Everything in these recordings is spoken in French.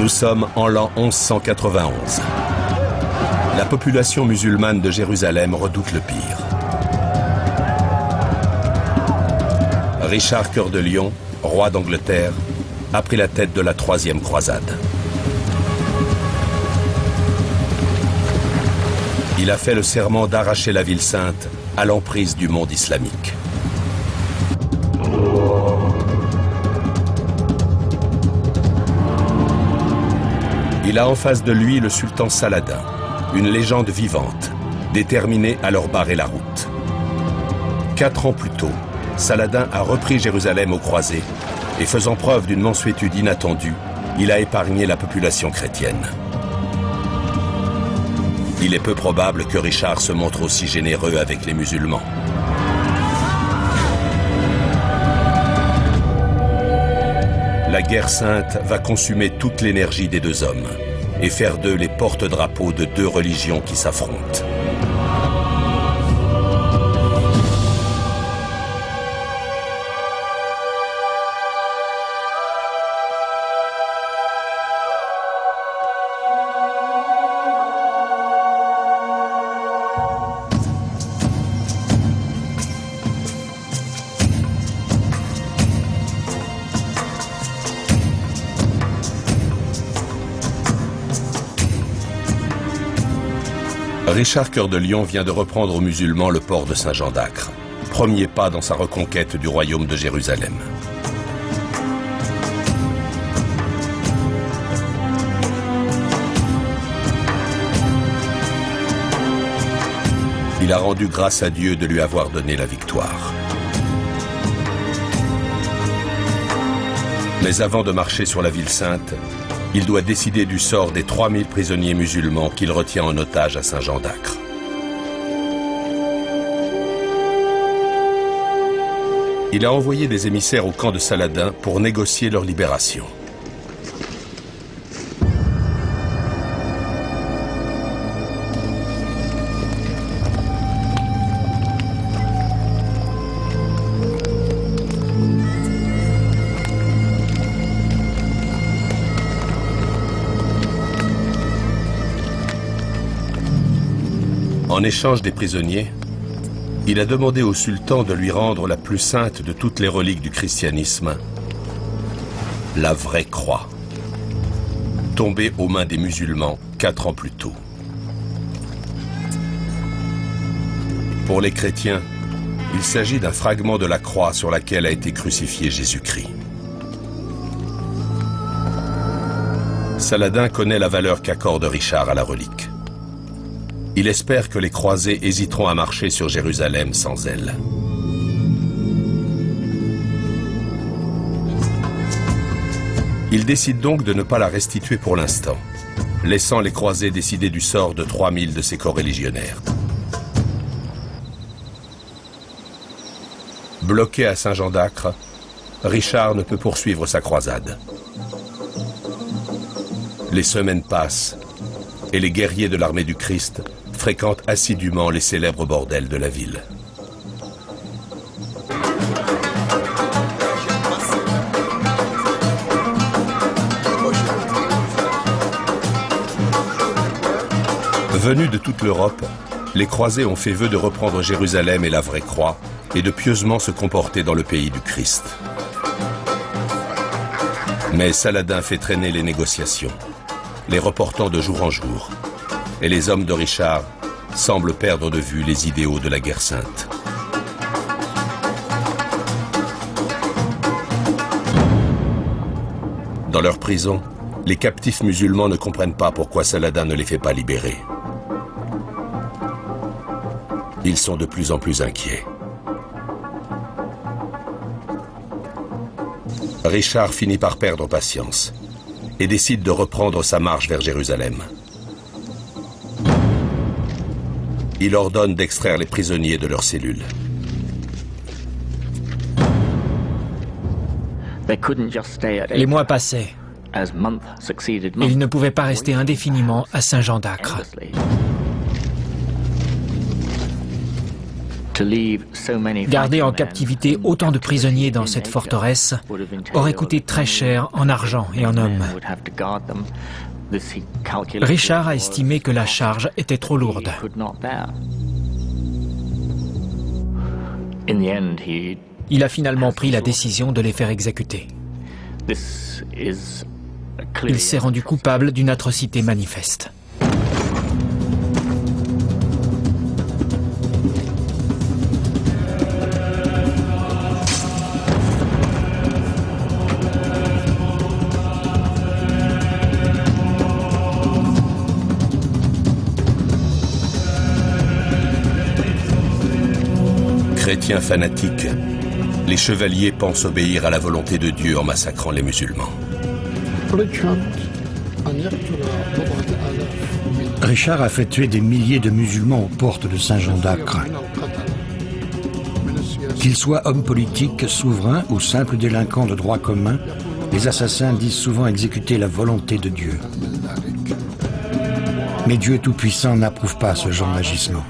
Nous sommes en l'an 1191. La population musulmane de Jérusalem redoute le pire. Richard Cœur de Lion, roi d'Angleterre, a pris la tête de la troisième croisade. Il a fait le serment d'arracher la ville sainte à l'emprise du monde islamique. Il a en face de lui le sultan Saladin, une légende vivante, déterminé à leur barrer la route. 4 ans plus tôt, Saladin a repris Jérusalem aux croisés et faisant preuve d'une mansuétude inattendue, il a épargné la population chrétienne. Il est peu probable que Richard se montre aussi généreux avec les musulmans. La guerre sainte va consumer toute l'énergie des deux hommes et faire d'eux les porte-drapeaux de deux religions qui s'affrontent. Richard Cœur de Lion vient de reprendre aux musulmans le port de Saint-Jean d'Acre, premier pas dans sa reconquête du royaume de Jérusalem. Il a rendu grâce à Dieu de lui avoir donné la victoire. Mais avant de marcher sur la ville sainte, il doit décider du sort des 3000 prisonniers musulmans qu'il retient en otage à Saint-Jean d'Acre. Il a envoyé des émissaires au camp de Saladin pour négocier leur libération. En échange des prisonniers, il a demandé au sultan de lui rendre la plus sainte de toutes les reliques du christianisme, la vraie croix, tombée aux mains des musulmans 4 ans plus tôt. Pour les chrétiens, il s'agit d'un fragment de la croix sur laquelle a été crucifié Jésus-Christ. Saladin connaît la valeur qu'accorde Richard à la relique. Il espère que les croisés hésiteront à marcher sur Jérusalem sans elle. Il décide donc de ne pas la restituer pour l'instant, laissant les croisés décider du sort de 3000 de ses coreligionnaires. Bloqué à Saint-Jean d'Acre, Richard ne peut poursuivre sa croisade. Les semaines passent et les guerriers de l'armée du Christ fréquentent assidûment les célèbres bordels de la ville. Venus de toute l'Europe, les croisés ont fait vœu de reprendre Jérusalem et la vraie croix et de pieusement se comporter dans le pays du Christ. Mais Saladin fait traîner les négociations, les reportant de jour en jour. Et les hommes de Richard semblent perdre de vue les idéaux de la guerre sainte. Dans leur prison, les captifs musulmans ne comprennent pas pourquoi Saladin ne les fait pas libérer. Ils sont de plus en plus inquiets. Richard finit par perdre patience et décide de reprendre sa marche vers Jérusalem. Il ordonne d'extraire les prisonniers de leurs cellules. Les mois passaient et ils ne pouvaient pas rester indéfiniment à Saint-Jean d'Acre. Garder en captivité autant de prisonniers dans cette forteresse aurait coûté très cher en argent et en hommes. Richard a estimé que la charge était trop lourde. Il a finalement pris la décision de les faire exécuter. Il s'est rendu coupable d'une atrocité manifeste. Chrétiens fanatiques, les chevaliers pensent obéir à la volonté de Dieu en massacrant les musulmans. Richard a fait tuer des milliers de musulmans aux portes de Saint-Jean d'Acre. Qu'ils soient hommes politiques, souverains ou simples délinquants de droit commun, les assassins disent souvent exécuter la volonté de Dieu. Mais Dieu Tout-Puissant n'approuve pas ce genre d'agissement.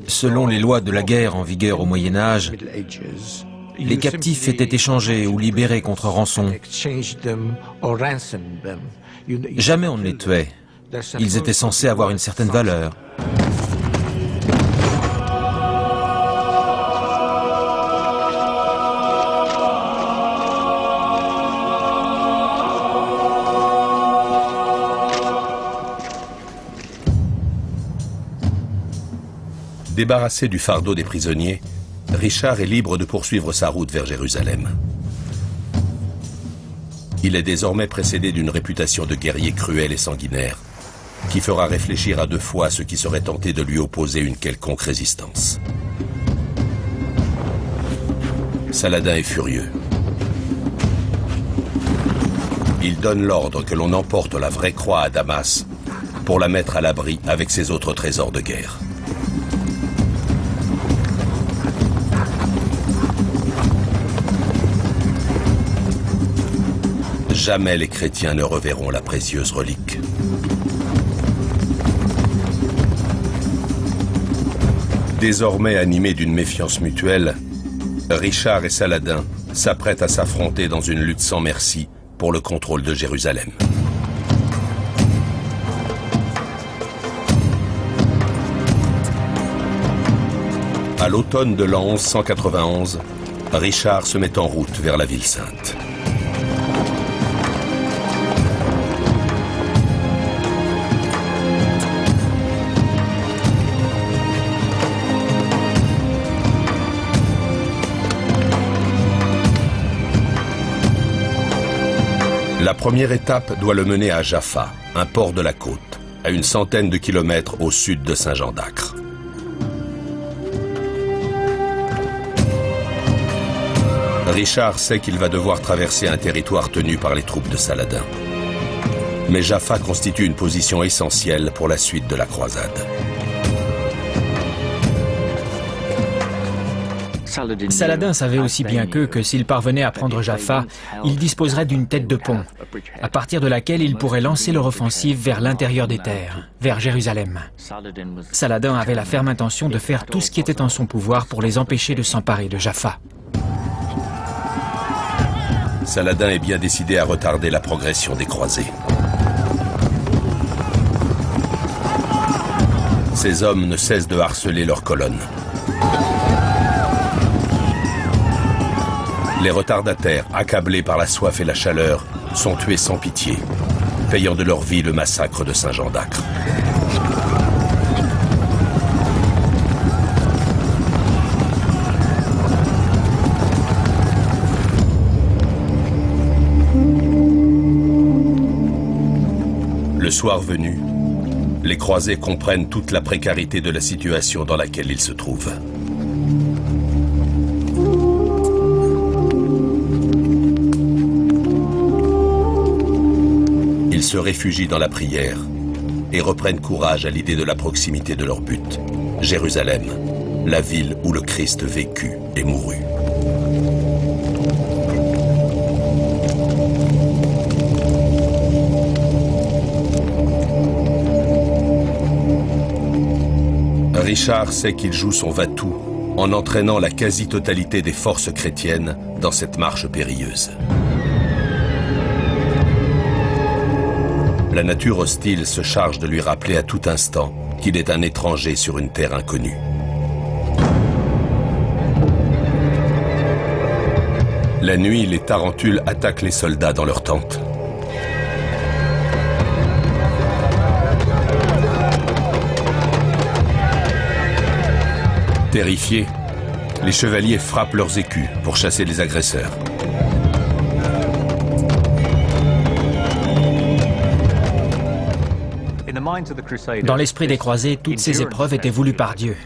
Selon les lois de la guerre en vigueur au Moyen-Âge, les captifs étaient échangés ou libérés contre rançon. Jamais on ne les tuait. Ils étaient censés avoir une certaine valeur. Débarrassé du fardeau des prisonniers, Richard est libre de poursuivre sa route vers Jérusalem. Il est désormais précédé d'une réputation de guerrier cruel et sanguinaire, qui fera réfléchir à deux fois ceux qui seraient tentés de lui opposer une quelconque résistance. Saladin est furieux. Il donne l'ordre que l'on emporte la vraie croix à Damas pour la mettre à l'abri avec ses autres trésors de guerre. Jamais les chrétiens ne reverront la précieuse relique. Désormais animés d'une méfiance mutuelle, Richard et Saladin s'apprêtent à s'affronter dans une lutte sans merci pour le contrôle de Jérusalem. À l'automne de l'an 1191, Richard se met en route vers la ville sainte. La première étape doit le mener à Jaffa, un port de la côte, à une centaine de kilomètres au sud de Saint-Jean d'Acre. Richard sait qu'il va devoir traverser un territoire tenu par les troupes de Saladin. Mais Jaffa constitue une position essentielle pour la suite de la croisade. Saladin savait aussi bien qu'eux que s'il parvenait à prendre Jaffa, il disposerait d'une tête de pont, à partir de laquelle il pourrait lancer leur offensive vers l'intérieur des terres, vers Jérusalem. Saladin avait la ferme intention de faire tout ce qui était en son pouvoir pour les empêcher de s'emparer de Jaffa. Saladin est bien décidé à retarder la progression des croisés. Ces hommes ne cessent de harceler leurs colonnes. Les retardataires, accablés par la soif et la chaleur, sont tués sans pitié, payant de leur vie le massacre de Saint-Jean d'Acre. Le soir venu, les croisés comprennent toute la précarité de la situation dans laquelle ils se trouvent. se réfugient dans la prière et reprennent courage à l'idée de la proximité de leur but, Jérusalem, la ville où le Christ vécut et mourut. Richard sait qu'il joue son va-tout en entraînant la quasi-totalité des forces chrétiennes dans cette marche périlleuse. La nature hostile se charge de lui rappeler à tout instant qu'il est un étranger sur une terre inconnue. La nuit, les tarentules attaquent les soldats dans leurs tentes. Terrifiés, les chevaliers frappent leurs écus pour chasser les agresseurs. Dans l'esprit des croisés, toutes ces épreuves étaient voulues par Dieu.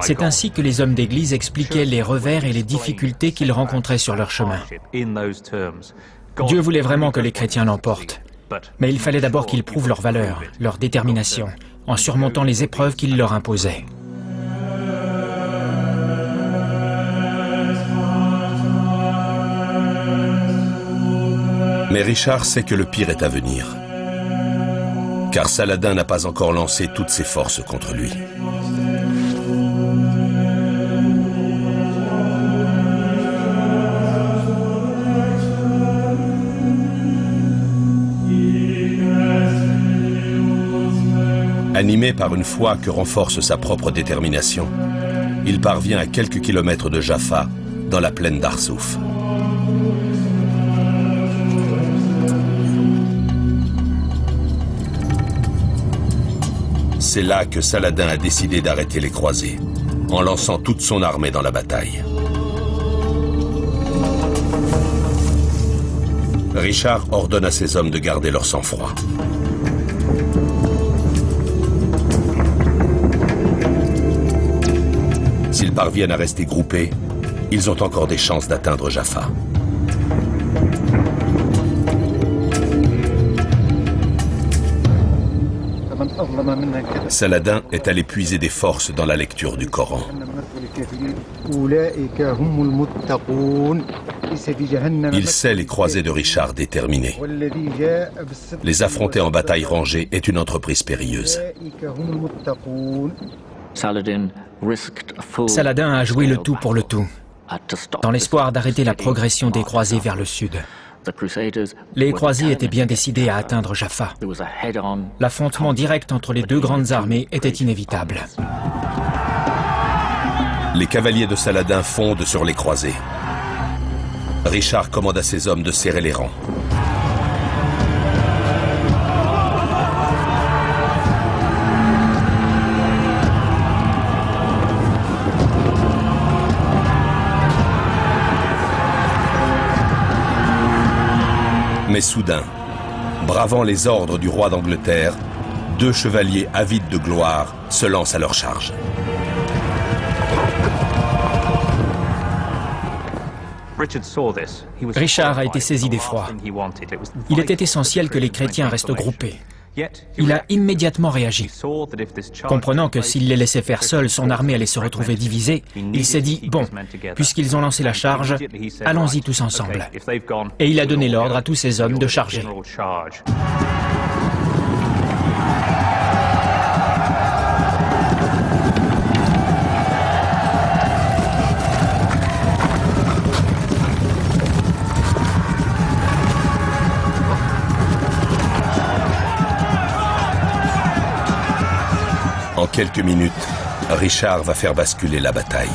C'est ainsi que les hommes d'Église expliquaient les revers et les difficultés qu'ils rencontraient sur leur chemin. Dieu voulait vraiment que les chrétiens l'emportent, mais il fallait d'abord qu'ils prouvent leur valeur, leur détermination, en surmontant les épreuves qu'il leur imposait. Mais Richard sait que le pire est à venir, car Saladin n'a pas encore lancé toutes ses forces contre lui. Animé par une foi que renforce sa propre détermination, il parvient à quelques kilomètres de Jaffa, dans la plaine d'Arsouf. C'est là que Saladin a décidé d'arrêter les croisés, en lançant toute son armée dans la bataille. Richard ordonne à ses hommes de garder leur sang-froid. S'ils parviennent à rester groupés, ils ont encore des chances d'atteindre Jaffa. Saladin est allé puiser des forces dans la lecture du Coran. Il sait les croisés de Richard déterminés. Les affronter en bataille rangée est une entreprise périlleuse. Saladin a joué le tout pour le tout, dans l'espoir d'arrêter la progression des croisés vers le sud. Les croisés étaient bien décidés à atteindre Jaffa. L'affrontement direct entre les deux grandes armées était inévitable. Les cavaliers de Saladin fondent sur les croisés. Richard commande à ses hommes de serrer les rangs. Mais soudain, bravant les ordres du roi d'Angleterre, deux chevaliers avides de gloire se lancent à leur charge. Richard a été saisi d'effroi. Il était essentiel que les chrétiens restent groupés. Il a immédiatement réagi. Comprenant que s'il les laissait faire seuls, son armée allait se retrouver divisée, il s'est dit, bon, puisqu'ils ont lancé la charge, allons-y tous ensemble. Et il a donné l'ordre à tous ses hommes de charger. En quelques minutes, Richard va faire basculer la bataille.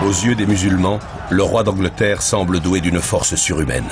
Aux yeux des musulmans, le roi d'Angleterre semble doué d'une force surhumaine.